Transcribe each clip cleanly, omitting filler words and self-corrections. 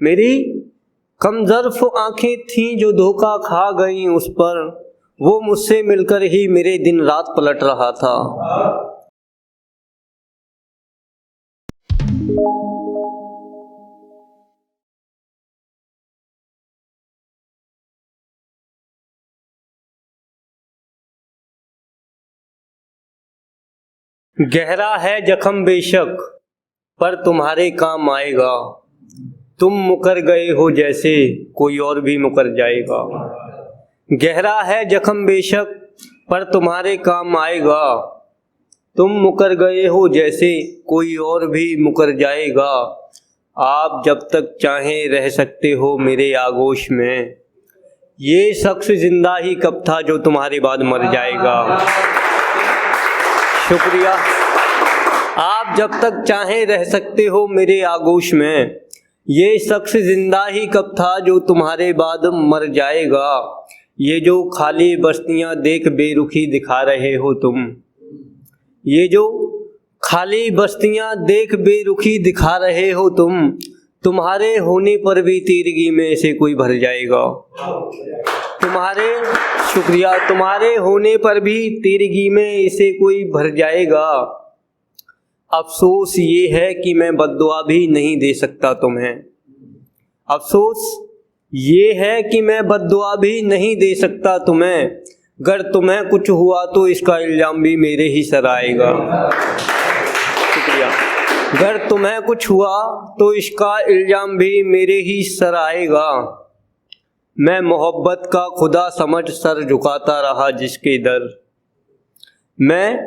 मेरी कमजोर आंखें थीं जो धोखा खा गईं उस पर, वो मुझसे मिलकर ही मेरे दिन रात पलट रहा था। गहरा है जख्म बेशक पर तुम्हारे काम आएगा, तुम मुकर गए हो जैसे कोई और भी मुकर जाएगा। गहरा है जख्म बेशक पर तुम्हारे काम आएगा, तुम मुकर गए हो जैसे कोई और भी मुकर जाएगा। आप जब तक चाहें रह सकते हो मेरे आगोश में, ये शख्स जिंदा ही कब था जो तुम्हारे बाद मर जाएगा। शुक्रिया। आप जब तक चाहें रह सकते हो मेरे आगोश में, ये शख्स जिंदा ही कब था जो तुम्हारे बाद मर जाएगा। ये जो खाली बस्तियां देख बेरुखी दिखा रहे हो तुम, ये जो खाली बस्तियां देख बेरुखी दिखा रहे हो तुम, तुम्हारे होने पर भी तीरगी में से कोई भर जाएगा। शुक्रिया। तुम्हारे होने पर भी तीरगी में इसे कोई भर जाएगा। अफसोस ये है कि मैं बद्दुआ भी नहीं दे सकता तुम्हें। अफसोस ये है कि मैं बद्दुआ भी नहीं दे सकता तुम्हें। अगर तुम्हें कुछ हुआ तो इसका इल्जाम भी मेरे ही सर आएगा। शुक्रिया। अगर तुम्हें कुछ हुआ तो इसका इल्जाम भी मेरे ही सर आएगा। मैं मोहब्बत का खुदा समझ सर झुकाता रहा जिसके दर, मैं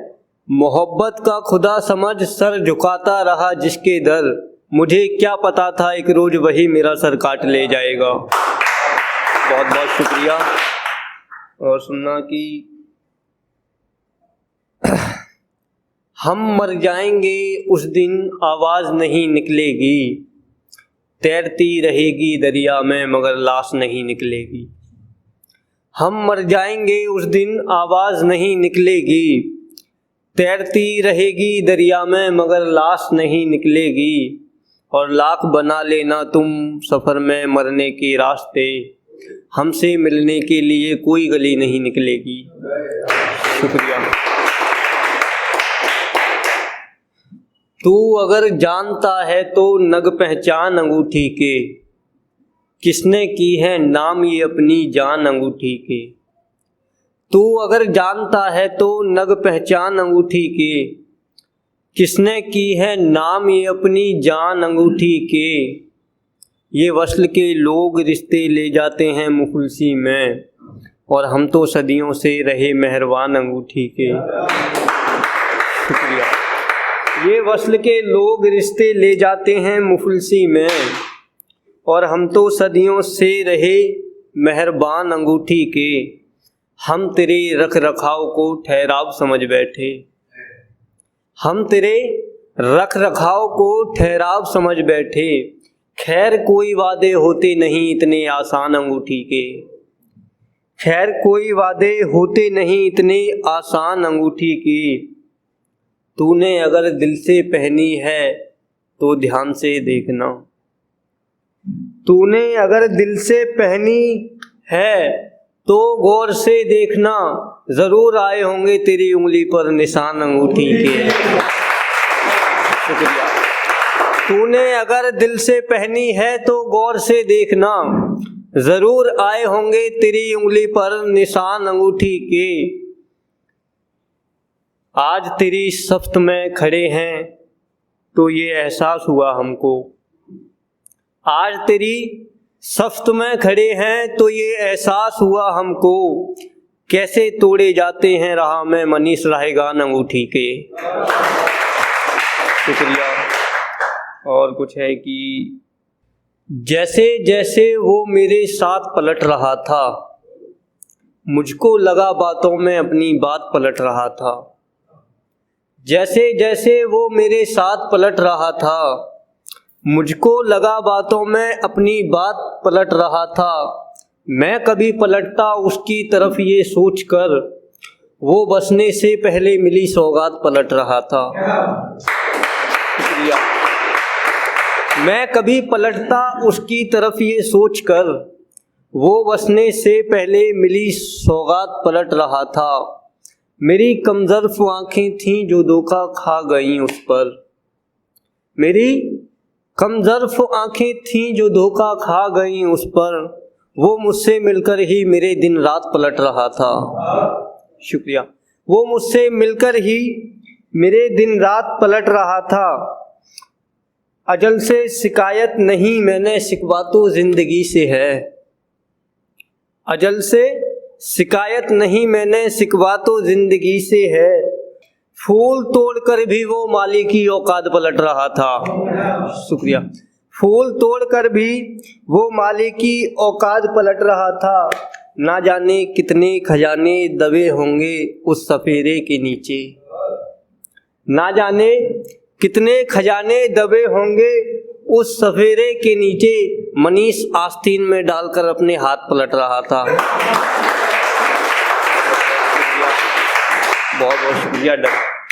मोहब्बत का खुदा समझ सर झुकाता रहा जिसके दर, मुझे क्या पता था एक रोज वही मेरा सर काट ले जाएगा। बहुत बहुत शुक्रिया। और सुनना कि हम मर जाएंगे उस दिन आवाज नहीं निकलेगी, तैरती रहेगी दरिया में मगर लाश नहीं निकलेगी। हम मर जाएंगे उस दिन आवाज नहीं निकलेगी, तैरती रहेगी दरिया में मगर लाश नहीं निकलेगी। और लाख बना लेना तुम सफ़र में मरने के रास्ते, हमसे मिलने के लिए कोई गली नहीं निकलेगी। शुक्रिया। तू अगर जानता है तो नग पहचान अंगूठी के, किसने की है नाम ये अपनी जान अंगूठी के। तू अगर जानता है तो नग पहचान अंगूठी के, किसने की है नाम ये अपनी जान अंगूठी के। ये वस्ल के लोग रिश्ते ले जाते हैं मुखलसी में, और हम तो सदियों से रहे मेहरबान अंगूठी के। शुक्रिया। ये वस्ल के लोग रिश्ते ले जाते हैं मुफलसी में, और हम तो सदियों से रहे मेहरबान अंगूठी के। हम तेरे रख रखाव को ठहराव समझ बैठे, हम तेरे रख रखाव को ठहराव समझ बैठे। खैर कोई वादे होते नहीं इतने आसान अंगूठी के, खैर कोई वादे होते नहीं इतने आसान अंगूठी की। तूने अगर दिल से पहनी है तो ध्यान से देखना, तूने अगर दिल से पहनी है तो गौर से देखना, जरूर आए होंगे तेरी उंगली पर निशान अंगूठी के। शुक्रिया। तूने अगर दिल से पहनी है तो गौर से देखना, जरूर आए होंगे तेरी उंगली पर निशान अंगूठी के। आज तेरी सफ्त में खड़े हैं तो ये एहसास हुआ हमको, आज तेरी सफ्त में खड़े हैं तो ये एहसास हुआ हमको, कैसे तोड़े जाते हैं राह में मनीष रहेगान अंगूठी के। शुक्रिया। और कुछ है कि जैसे जैसे वो मेरे साथ पलट रहा था, मुझको लगा बातों में अपनी बात पलट रहा था। जैसे जैसे वो मेरे साथ पलट रहा था, मुझको लगा बातों में अपनी बात पलट रहा था। मैं कभी पलटता उसकी तरफ ये सोचकर, वो बसने से पहले मिली सौगात पलट रहा था। शुक्रिया। मैं कभी पलटता उसकी तरफ ये सोचकर, वो बसने से पहले मिली सौगात पलट रहा था। मेरी कमज़र्फ आँखें थीं जो धोखा खा गईं उस पर। मेरी कमज़र्फ आँखें थीं जो धोखा खा गईं उस पर। वो मुझसे मिलकर ही मेरे दिन रात पलट रहा था। शुक्रिया। वो मुझसे मिलकर ही मेरे दिन रात पलट रहा था। अजल से शिकायत नहीं मैंने, शिकवा तो ज़िंदगी से है। अजल से शिकायत नहीं मैंने, शिकवा तो ज़िंदगी से है। फूल तोड़कर भी वो माली की औकात पलट रहा था। शुक्रिया। फूल तोड़कर भी वो माली की औकात पलट रहा था। ना जाने कितने खजाने दबे होंगे उस सफेरे के नीचे। ना जाने कितने खजाने दबे होंगे उस सफेरे के नीचे। मनीष आस्तीन में डालकर अपने हाथ पलट रहा था। बहुत बहुत शुक्रिया डॉक्टर।